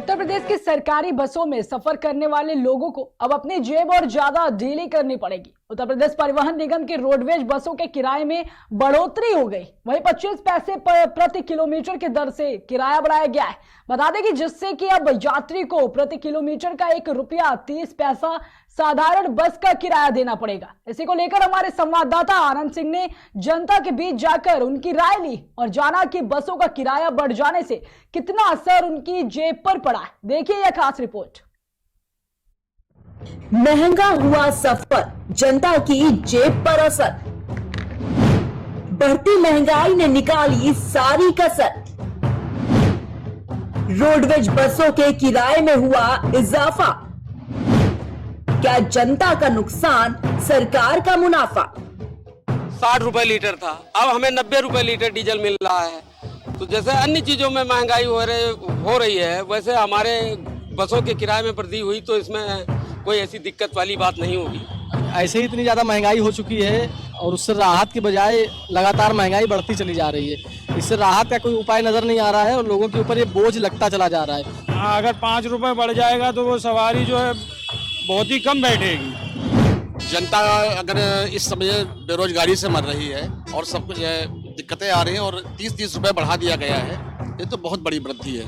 उत्तर प्रदेश की सरकारी बसों में सफर करने वाले लोगों को अब अपनी जेब और ज्यादा ढीली करनी पड़ेगी। उत्तर प्रदेश परिवहन निगम की रोडवेज बसों के किराए में बढ़ोतरी हो गई। वहीं 25 पैसे प्रति किलोमीटर की दर से किराया बढ़ाया गया है। बता दें कि जिससे कि अब यात्री को प्रति किलोमीटर का ₹1.30 साधारण बस का किराया देना पड़ेगा। इसी को लेकर हमारे संवाददाता आनंद सिंह ने जनता के बीच जाकर उनकी राय ली और जाना कि बसों का किराया बढ़ जाने से कितना असर उनकी जेब पर पड़ा है। देखिए यह खास रिपोर्ट। महंगा हुआ सफर, जनता की जेब पर असर। बढ़ती महंगाई ने निकाली सारी कसर। रोडवेज बसों के किराए में हुआ इजाफा। क्या जनता का नुकसान, सरकार का मुनाफा? 60 रुपए लीटर था, अब हमें 90 रुपए लीटर डीजल मिल रहा है। तो जैसे अन्य चीजों में महंगाई हो रही है, वैसे हमारे बसों के किराए में वृद्धि हुई तो इसमें कोई ऐसी दिक्कत वाली बात नहीं होगी। ऐसे ही इतनी ज़्यादा महंगाई हो चुकी है और उससे राहत के बजाय लगातार महंगाई बढ़ती चली जा रही है। इससे राहत का कोई उपाय नज़र नहीं आ रहा है और लोगों के ऊपर ये बोझ लगता चला जा रहा है। अगर 5 रुपए बढ़ जाएगा तो वो सवारी जो है बहुत ही कम बैठेगी। जनता अगर इस समय बेरोजगारी से मर रही है और सब कुछ दिक्कतें आ रही हैं और 30-30 रुपए बढ़ा दिया गया है, ये तो बहुत बड़ी वृद्धि है।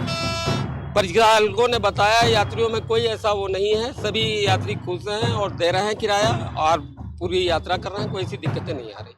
परिचालकों ने बताया यात्रियों में कोई ऐसा वो नहीं है, सभी यात्री खुश हैं और दे रहे हैं किराया और पूरी यात्रा कर रहे हैं, कोई ऐसी दिक्कतें नहीं आ रही।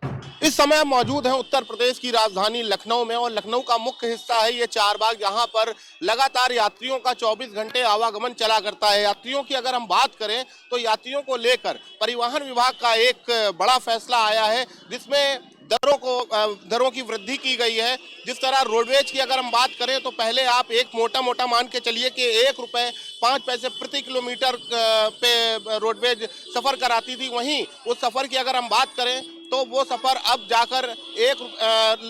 इस समय मौजूद है उत्तर प्रदेश की राजधानी लखनऊ में और लखनऊ का मुख्य हिस्सा है ये चारबाग। यहाँ पर लगातार यात्रियों का 24 घंटे आवागमन चला करता है। यात्रियों की अगर हम बात करें तो यात्रियों को लेकर परिवहन विभाग का एक बड़ा फैसला आया है जिसमें दरों की वृद्धि की गई है। जिस तरह रोडवेज की अगर हम बात करें तो पहले आप एक मोटा मान के चलिए कि ₹1.05 प्रति किलोमीटर पे रोडवेज सफर कराती थी। वहीं उस सफर की अगर हम बात करें तो वो सफर अब जाकर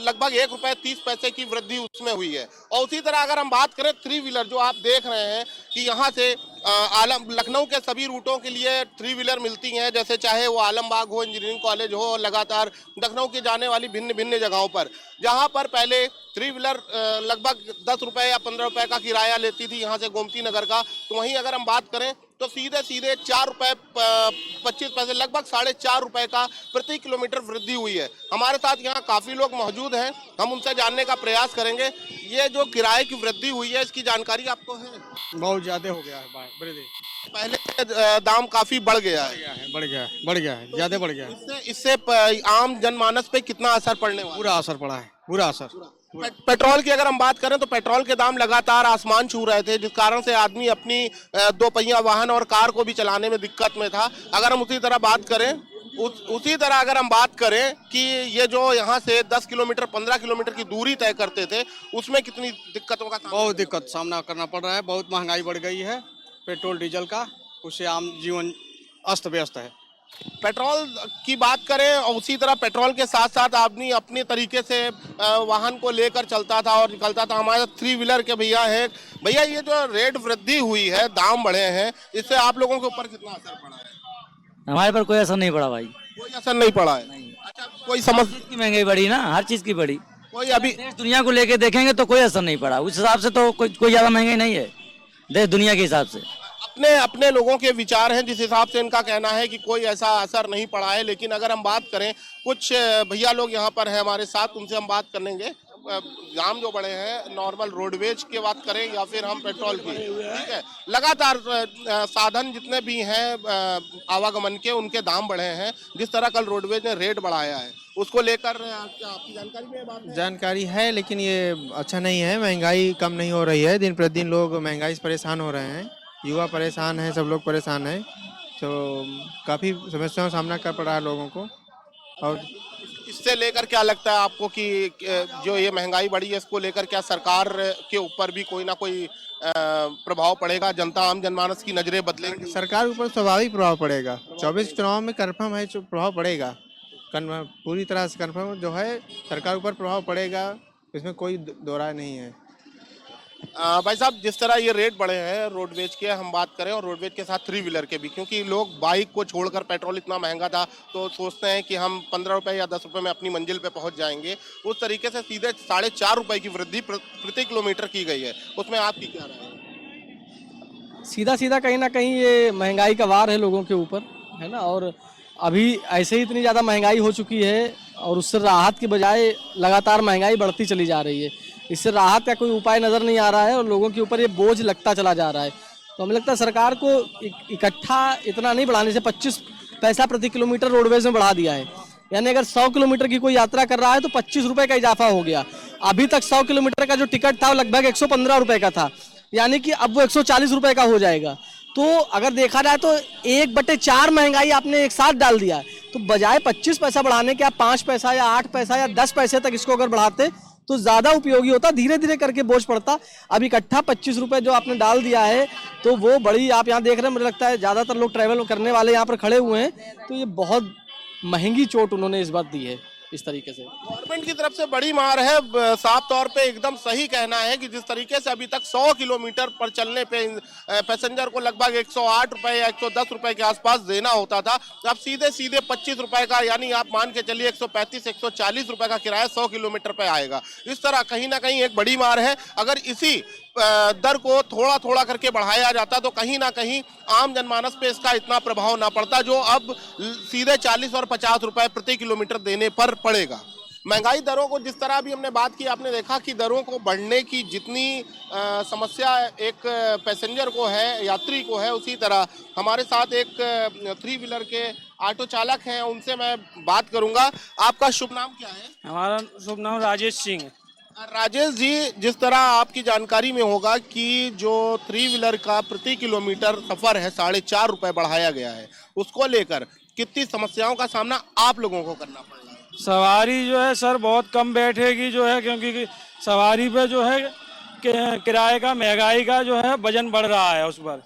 लगभग ₹1.30 की वृद्धि उसमें हुई है। और उसी तरह अगर हम बात करें 3 व्हीलर, जो आप देख रहे हैं कि यहाँ से लखनऊ के सभी रूटों के लिए 3 व्हीलर मिलती हैं, जैसे चाहे वो आलमबाग हो, इंजीनियरिंग कॉलेज हो, लगातार लखनऊ की जाने वाली भिन्न जगहों पर, जहाँ पर पहले 3 व्हीलर लगभग 10 रुपए या 15 रुपए का किराया लेती थी यहाँ से गोमती नगर का, तो वहीं अगर हम बात करें तो सीधे ₹4.25 लगभग ₹4.5 का प्रति किलोमीटर वृद्धि हुई है। हमारे साथ यहाँ काफी लोग मौजूद हैं, हम उनसे जानने का प्रयास करेंगे। ये जो किराए की वृद्धि हुई है इसकी जानकारी आपको है? बहुत ज्यादा हो गया है वृद्धि। पहले दाम काफी बढ़ गया है, ज्यादा बढ़ गया है। इससे आम जनमानस पे कितना असर पड़ने वाला? पूरा असर पड़ा है, पूरा असर। पेट्रोल की अगर हम बात करें तो पेट्रोल के दाम लगातार आसमान छू रहे थे, जिस कारण से आदमी अपनी 2 पहिया वाहन और कार को भी चलाने में दिक्कत में था। अगर हम उसी तरह बात करें कि ये जो यहाँ से 10 किलोमीटर 15 किलोमीटर की दूरी तय करते थे, उसमें कितनी दिक्कतों का बहुत दिक्कत सामना करना पड़ रहा है। बहुत महंगाई बढ़ गई है पेट्रोल डीजल का, उससे आम जीवन अस्त व्यस्त है। पेट्रोल की बात करें और उसी तरह पेट्रोल के साथ साथ आदमी अपने तरीके से वाहन को लेकर चलता था और निकलता था। हमारे 3 व्हीलर के भैया हैं। भैया, ये जो रेट वृद्धि हुई है, दाम बढ़े हैं, इससे आप लोगों के ऊपर कितना असर पड़ा है? हमारे पर कोई असर नहीं पड़ा भाई, कोई असर नहीं पड़ा है। नहीं। अच्छा, कोई समस्या की महंगाई बढ़ी ना, हर चीज की बढ़ी। कोई अभी देश दुनिया को लेके देखेंगे तो कोई असर नहीं पड़ा। उस हिसाब से तो कोई ज्यादा महंगाई नहीं है देश दुनिया के हिसाब से। अपने लोगों के विचार हैं, जिस हिसाब से इनका कहना है कि कोई ऐसा असर नहीं पड़ा है। लेकिन अगर हम बात करें, कुछ भैया लोग यहाँ पर हैं हमारे साथ, उनसे हम बात करेंगे। दाम जो बढ़े हैं, नॉर्मल रोडवेज की बात करें या फिर हम पेट्रोल की, ठीक है, लगातार साधन जितने भी हैं आवागमन के, उनके दाम बढ़े हैं। जिस तरह कल रोडवेज ने रेट बढ़ाया है, उसको लेकर क्या आपकी जानकारी में बात है? जानकारी है, लेकिन ये अच्छा नहीं है। महंगाई कम नहीं हो रही है, दिन प्रतिदिन लोग महंगाई से परेशान हो रहे हैं, युवा परेशान है, सब लोग परेशान हैं, तो काफ़ी समस्याओं का सामना कर पड़ा है लोगों को। और इससे लेकर क्या लगता है आपको कि जो ये महंगाई बढ़ी है, इसको लेकर क्या सरकार के ऊपर भी कोई ना कोई प्रभाव पड़ेगा? जनता, आम जनमानस की नजरें बदलेंगी? सरकार ऊपर स्वाभाविक प्रभाव पड़ेगा। 24 चुनाव में कन्फर्म है, जो प्रभाव पड़ेगा, पूरी तरह से कन्फर्म जो है, सरकार ऊपर प्रभाव पड़ेगा, इसमें कोई दो राय नहीं है। भाई साहब, जिस तरह ये रेट बढ़े हैं रोडवेज के, हम बात करें और रोडवेज के साथ 3 व्हीलर के भी, क्योंकि लोग बाइक को छोड़कर, पेट्रोल इतना महंगा था तो सोचते हैं कि हम 15 रुपए या 10 रुपए में अपनी मंजिल पे पहुंच जाएंगे। उस तरीके से सीधे ₹4.5 की वृद्धि प्रति किलोमीटर की गई है, उसमें आपकी क्या राय है? सीधा सीधा कहीं ना कहीं ये महंगाई का वार है लोगों के ऊपर, है ना। और अभी ऐसे ही इतनी ज़्यादा महंगाई हो चुकी है और उससे राहत की बजाय लगातार महंगाई बढ़ती चली जा रही है। इससे राहत का कोई उपाय नज़र नहीं आ रहा है और लोगों के ऊपर ये बोझ लगता चला जा रहा है। तो हमें लगता है सरकार को इकट्ठा इतना नहीं बढ़ाने से 25 पैसा प्रति किलोमीटर रोडवेज में बढ़ा दिया है। यानी अगर 100 किलोमीटर की कोई यात्रा कर रहा है तो 25 रुपये का इजाफा हो गया। अभी तक 100 किलोमीटर का जो टिकट था वो लगभग 115 रुपये का था, यानी कि अब वो 140 रुपये का हो जाएगा। तो अगर देखा जाए तो 1/4 महंगाई आपने एक साथ डाल दिया। तो बजाय 25 पैसा बढ़ाने के आप 5 पैसा या 8 पैसा या 10 पैसे तक इसको अगर बढ़ाते तो ज़्यादा उपयोगी होता, धीरे धीरे करके बोझ पड़ता। अब इकट्ठा 25 रुपये जो आपने डाल दिया है तो वो बड़ी, आप यहाँ देख रहे हैं, मुझे लगता है ज़्यादातर लोग ट्रैवल करने वाले यहाँ पर खड़े हुए हैं, तो ये बहुत महंगी चोट उन्होंने इस बार दी है इस तरीके से। गवर्नमेंट की तरफ से बड़ी मार है। साफ तौर पे एकदम सही कहना है कि जिस तरीके से अभी तक 100 किलोमीटर पर चलने पे पैसेंजर को लगभग 108 रुपए या 110 रुपए के आसपास देना होता था, अब सीधे सीधे 25 रुपए का, यानी आप मान के चलिए 135-140 रुपए का किराया 100 किलोमीटर पे आएगा। इस तरह कहीं ना कहीं एक बड़ी मार है। अगर इसी दर को थोड़ा थोड़ा करके बढ़ाया जाता तो कहीं ना कहीं आम जनमानस पे इसका इतना प्रभाव ना पड़ता, जो अब सीधे 40 और 50 रुपए प्रति किलोमीटर देने पर पड़ेगा। महंगाई दरों को जिस तरह भी हमने बात की, आपने देखा कि दरों को बढ़ने की जितनी समस्या एक पैसेंजर को है, यात्री को है, उसी तरह हमारे साथ एक 3 व्हीलर के ऑटो चालक हैं, उनसे मैं बात करूंगा। आपका शुभ नाम क्या है? हमारा शुभ नाम राजेश सिंह है। राजेश जी, जिस तरह आपकी जानकारी में होगा कि जो 3 व्हीलर का प्रति किलोमीटर सफर है 4.5 रुपए बढ़ाया गया है, उसको लेकर कितनी समस्याओं का सामना आप लोगों को करना पड़ रहा है? सवारी जो है सर बहुत कम बैठेगी जो है, क्योंकि सवारी पे जो है किराए का, महंगाई का जो है वजन बढ़ रहा है उस पर,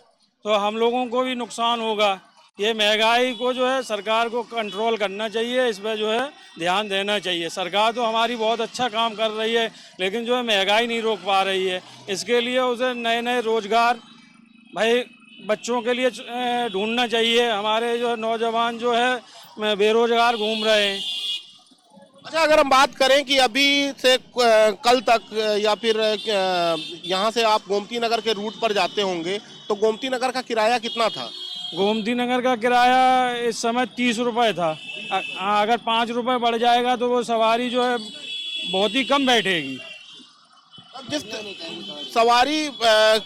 तो हम लोगों को भी नुकसान होगा। ये महंगाई को जो है सरकार को कंट्रोल करना चाहिए, इस पर जो है ध्यान देना चाहिए। सरकार तो हमारी बहुत अच्छा काम कर रही है, लेकिन जो है महंगाई नहीं रोक पा रही है। इसके लिए उसे नए नए रोजगार भाई बच्चों के लिए ढूंढना चाहिए। हमारे जो नौजवान जो है बेरोजगार घूम रहे हैं। अच्छा, अगर हम बात करें कि अभी से कल तक या फिर यहाँ से आप गोमती नगर के रूट पर जाते होंगे, तो गोमती नगर का किराया कितना था? गोमती नगर का किराया इस समय 30 रुपये था। अगर 5 रुपये बढ़ जाएगा तो वो सवारी जो है बहुत ही कम बैठेगी। अब जिस सवारी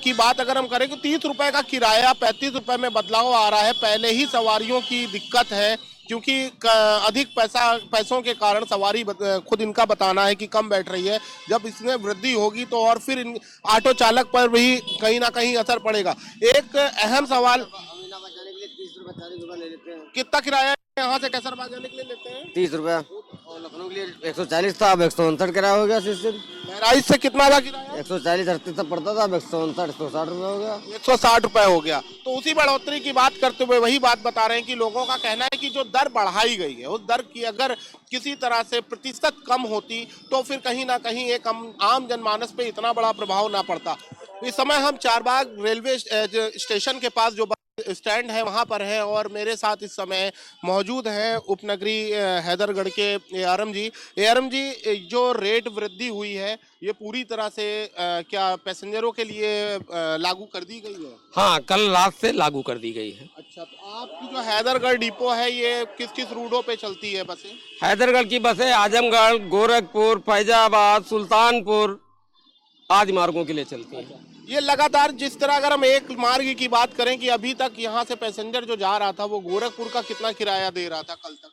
की बात अगर हम करें कि 30 रुपए का किराया 35 रुपए में बदलाव आ रहा है। पहले ही सवारियों की दिक्कत है, क्योंकि अधिक पैसों के कारण सवारी खुद इनका बताना है कि कम बैठ रही है। जब इसमें वृद्धि होगी तो और फिर इन ऑटो चालक पर भी कहीं ना कहीं असर पड़ेगा। एक अहम सवाल, कितना किराया यहाँ से कैसरबाग जाने के लिए लेते हैं? 30 रुपया, और लखनऊ के लिए 140 था, अब 159 किराया हो गया। बहराइच से कितना था किराया? 140 38 तक पड़ता था, अब 159 160 रुपये हो गया। 160 रुपए हो गया। तो उसी बढ़ोतरी की बात करते हुए वही बात बता रहे हैं कि लोगों का कहना है कि जो दर बढ़ाई गई है, उस दर की अगर किसी तरह से प्रतिशत कम होती तो फिर कहीं ना कहीं एक आम जनमानस पे इतना बड़ा प्रभाव ना पड़ता। इस समय हम चारबाग रेलवे स्टेशन के पास जो स्टैंड है वहां पर है, और मेरे साथ इस समय मौजूद हैं उपनगरी हैदरगढ़ के एआरएम जी। एआरएम जी, जो रेट वृद्धि हुई है ये पूरी तरह से क्या पैसेंजरों के लिए लागू कर दी गई है? हाँ, कल रात से लागू कर दी गई है। अच्छा, तो आपकी जो हैदरगढ़ डिपो है ये किस किस रूटों पे चलती है बसें? हैदरगढ़ की बसें आजमगढ़, गोरखपुर, फैजाबाद, सुल्तानपुर आदि मार्गों के लिए चलती हैं। ये लगातार जिस तरह अगर हम एक मार्ग की बात करें कि अभी तक यहाँ से पैसेंजर जो जा रहा था वो गोरखपुर का कितना किराया दे रहा था कल तक?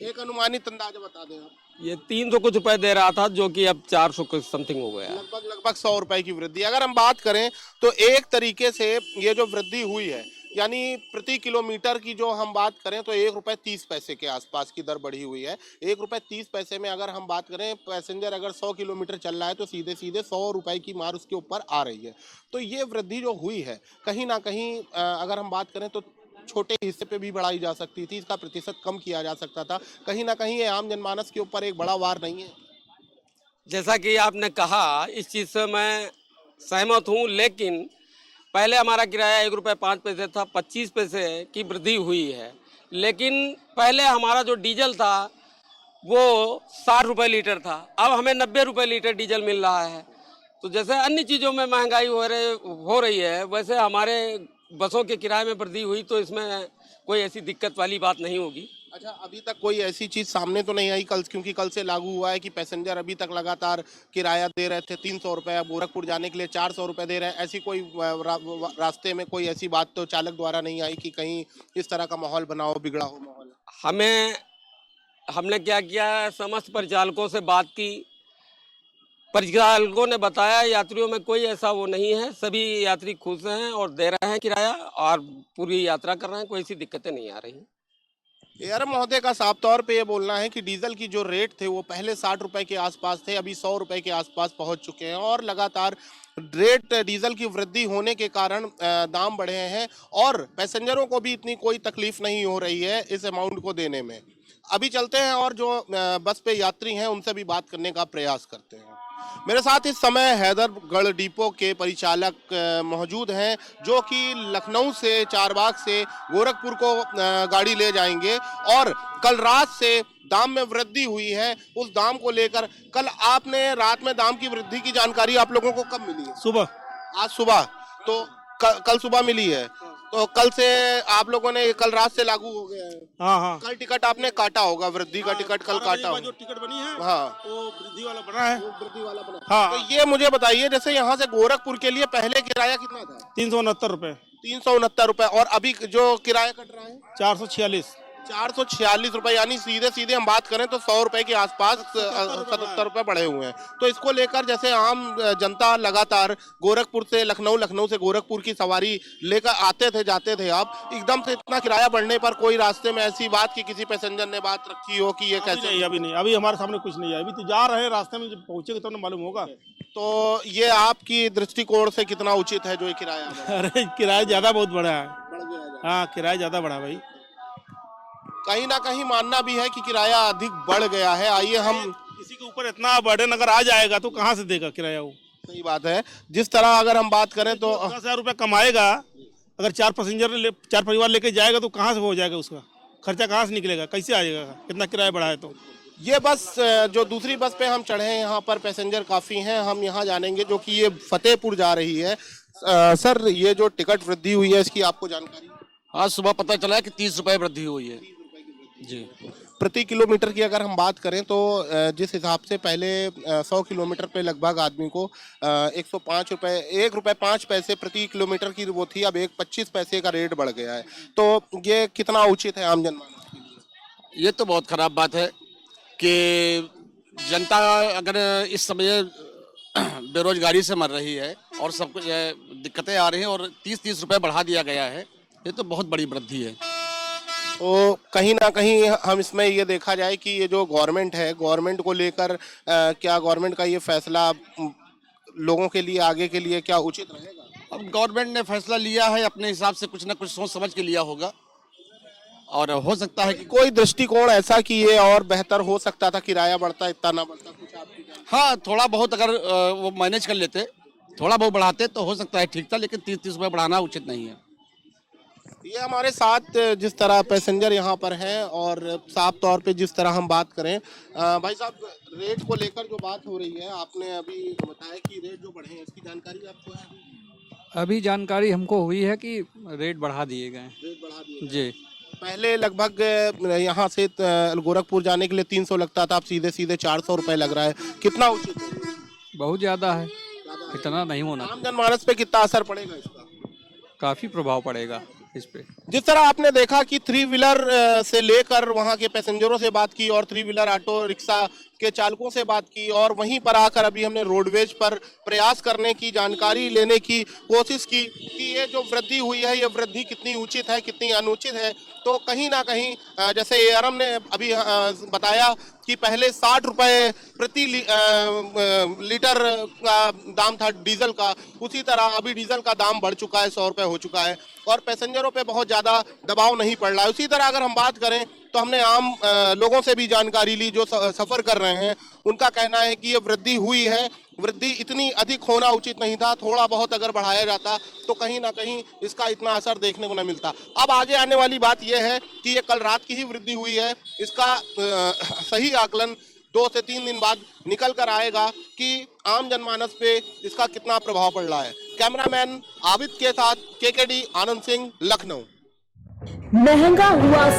एक अनुमानित अंदाजा बता दें आप। ये 300 कुछ रुपए दे रहा था, जो कि अब 400 कुछ समथिंग हो गया। लगभग 100 रुपए की वृद्धि। अगर हम बात करें तो एक तरीके से ये जो वृद्धि हुई है, यानी प्रति किलोमीटर की जो हम बात करें तो 1 रुपये 30 पैसे के आसपास की दर बढ़ी हुई है। 1 रुपये 30 पैसे में अगर हम बात करें, पैसेंजर अगर 100 किलोमीटर चल रहा है तो सीधे सीधे 100 रुपए की मार उसके ऊपर आ रही है। तो ये वृद्धि जो हुई है कहीं ना कहीं अगर हम बात करें तो छोटे हिस्से पे भी बढ़ाई जा सकती थी, इसका प्रतिशत कम किया जा सकता था। कहीं ना कहीं ये आम जनमानस के ऊपर एक बड़ा वार नहीं है? जैसा कि आपने कहा, इस चीज़ से मैं सहमत हूँ, लेकिन पहले हमारा किराया 1 रुपये 5 पैसे था, 25 पैसे की वृद्धि हुई है। लेकिन पहले हमारा जो डीजल था वो 60 रुपये लीटर था, अब हमें 90 रुपये लीटर डीजल मिल रहा है। तो जैसे अन्य चीज़ों में महंगाई हो रही है, वैसे हमारे बसों के किराए में वृद्धि हुई तो इसमें कोई ऐसी दिक्कत वाली बात नहीं होगी। अच्छा, अभी तक कोई ऐसी चीज सामने तो नहीं आई कल, क्योंकि कल से लागू हुआ है कि पैसेंजर अभी तक लगातार किराया दे रहे थे 300 रुपये, अब गोरखपुर जाने के लिए 400 रुपये दे रहे हैं। ऐसी कोई रास्ते में कोई ऐसी बात तो चालक द्वारा नहीं आई कि कहीं इस तरह का माहौल बना हो, बिगड़ा हो माहौल? हमने क्या किया, समस्त परिचालकों से बात की। परिचालकों ने बताया यात्रियों में कोई ऐसा वो नहीं है, सभी यात्री खुश हैं और दे रहे हैं किराया और पूरी यात्रा कर रहे हैं, कोई ऐसी दिक्कतें नहीं आ रही। एआरएम महोदय का साफ तौर पे ये बोलना है कि डीजल की जो रेट थे वो पहले 60 रुपए के आसपास थे, अभी 100 रुपए के आसपास पहुंच चुके हैं और लगातार रेट डीजल की वृद्धि होने के कारण दाम बढ़े हैं और पैसेंजरों को भी इतनी कोई तकलीफ नहीं हो रही है इस अमाउंट को देने में। अभी चलते हैं और जो बस पे यात्री हैं उनसे भी बात करने का प्रयास करते हैं। मेरे साथ इस समय हैदरगढ़ डिपो के परिचालक मौजूद हैं जो कि लखनऊ से, चारबाग से गोरखपुर को गाड़ी ले जाएंगे और कल रात से दाम में वृद्धि हुई है। उस दाम को लेकर कल आपने रात में दाम की वृद्धि की जानकारी आप लोगों को कब मिली है? सुबह, आज सुबह। तो कल सुबह मिली है, तो कल से आप लोगों ने, कल रात से लागू हो गया है? हाँ। कल टिकट आपने काटा होगा, वृद्धि का टिकट कल काटा होगा। जो टिकट बनी है हाँ, वो वृद्धि वाला बना है। वृद्धि वाला बना। हाँ। तो ये मुझे बताइए, जैसे यहाँ से गोरखपुर के लिए पहले किराया कितना था? 369 रुपए। 369 रुपए, और अभी जो किराया कट रहा है 446 रुपए, यानी सीधे हम बात करें तो 100 रुपए के आसपास 77 रुपए बढ़े हुए हैं। तो इसको लेकर जैसे आम जनता लगातार गोरखपुर से लखनऊ, लखनऊ से गोरखपुर की सवारी लेकर आते थे, जाते थे, आप एकदम से इतना किराया बढ़ने पर कोई रास्ते में ऐसी बात की किसी पैसेंजर ने बात रखी हो कि ये कैसे? नहीं, अभी नहीं, अभी हमारे सामने कुछ नहीं है। अभी तो जा रहे हैं, रास्ते में जब पहुंचेगा तब तो मालूम होगा। तो ये आपकी दृष्टिकोण से कितना उचित है जो ये किराया? अरे किराया ज्यादा बहुत बढ़ा है। बढ़ गया है। हाँ, किराया ज्यादा बढ़ा भाई। कहीं ना कहीं मानना भी है कि किराया अधिक बढ़ गया है। आइए हम, किसी के ऊपर इतना बर्डन अगर आ जाएगा तो कहाँ से देगा किराया वो? सही बात है। जिस तरह अगर हम बात करें तो 10,000 रुपये कमाएगा, अगर 4 परिवार लेके जाएगा तो कहाँ से हो जाएगा, उसका खर्चा कहाँ से निकलेगा, कैसे आ जाएगा इतना किराया बढ़ा है? तो ये बस जो दूसरी बस पे हम चढ़े हैं, यहाँ पर पैसेंजर काफ़ी हैं। हम यहाँ जानेंगे जो कि ये फतेहपुर जा रही है। सर, ये जो टिकट वृद्धि हुई है इसकी आपको जानकारी? आज सुबह पता चला है कि 30 रुपए वृद्धि हुई है जी। प्रति किलोमीटर की अगर हम बात करें तो जिस हिसाब से पहले 100 किलोमीटर पे लगभग आदमी को 105 रुपये, 1 रुपये 5 पैसे प्रति किलोमीटर की वो थी, अब 1.25 पैसे का रेट बढ़ गया है। तो ये कितना उचित है आम जनमानस के लिए? ये तो बहुत खराब बात है कि जनता अगर इस समय बेरोजगारी से मर रही है और सब कुछ दिक्कतें आ रही हैं और 30 रुपये बढ़ा दिया गया है, ये तो बहुत बड़ी वृद्धि है। तो कहीं ना कहीं हम इसमें ये देखा जाए कि ये जो गवर्नमेंट है, गवर्नमेंट को लेकर क्या गवर्नमेंट का ये फैसला लोगों के लिए, आगे के लिए क्या उचित रहेगा? अब गवर्नमेंट ने फैसला लिया है, अपने हिसाब से कुछ ना कुछ सोच समझ के लिया होगा और हो सकता है कि कोई दृष्टिकोण ऐसा कि ये और बेहतर हो सकता था, किराया बढ़ता इतना ना बढ़ता, कुछ आपकी जानकारी? हाँ, थोड़ा बहुत अगर वो मैनेज कर लेते, थोड़ा बहुत बढ़ाते तो हो सकता है ठीक था, लेकिन 30 रुपये बढ़ाना उचित नहीं है। ये हमारे साथ जिस तरह पैसेंजर यहाँ पर हैं और साफ तौर पे जिस तरह हम बात करें, भाई साहब, रेट को लेकर जो बात हो रही है, आपने अभी बताया कि रेट जो बढ़े हैं, इसकी जानकारी आपको है? अभी जानकारी हमको हुई है कि रेट बढ़ा दिए गए। रेट बढ़ा दिए जी। पहले लगभग यहाँ से गोरखपुर जाने के लिए 300 लगता था, अब सीधे 400 रुपये लग रहा है। कितना उचित है? बहुत ज़्यादा है, इतना नहीं होना। आम जनमानस पे कितना असर पड़ेगा इसका? काफ़ी प्रभाव पड़ेगा इस पे। जिस तरह आपने देखा कि 3 व्हीलर से लेकर वहाँ के पैसेंजरों से बात की और 3 व्हीलर ऑटो रिक्शा के चालकों से बात की और वहीं पर आकर अभी हमने रोडवेज पर प्रयास करने की, जानकारी लेने की कोशिश की कि ये जो वृद्धि हुई है, ये वृद्धि कितनी उचित है, कितनी अनुचित है। तो कहीं ना कहीं जैसे एआरएम ने अभी बताया कि पहले 60 रुपये प्रति लीटर का दाम था डीजल का, उसी तरह अभी डीजल का दाम बढ़ चुका है, 100 रुपये हो चुका है और पैसेंजरों पे बहुत ज़्यादा दबाव नहीं पड़ रहा है। उसी तरह अगर हम बात करें तो हमने आम लोगों से भी जानकारी ली जो सफ़र कर रहे हैं, उनका कहना है कि ये वृद्धि हुई है, वृद्धि इतनी अधिक होना उचित नहीं था, थोड़ा बहुत अगर बढ़ाया जाता तो कहीं ना कहीं इसका इतना असर देखने को न मिलता। अब आगे आने वाली बात यह है कि ये कल रात की ही वृद्धि हुई है, इसका सही आकलन 2 से 3 दिन बाद निकल कर आएगा कि आम जनमानस पे इसका कितना प्रभाव पड़ रहा है। कैमरामैन आबिद के साथ केकेडी आनंद सिंह, लखनऊ। महंगा हुआ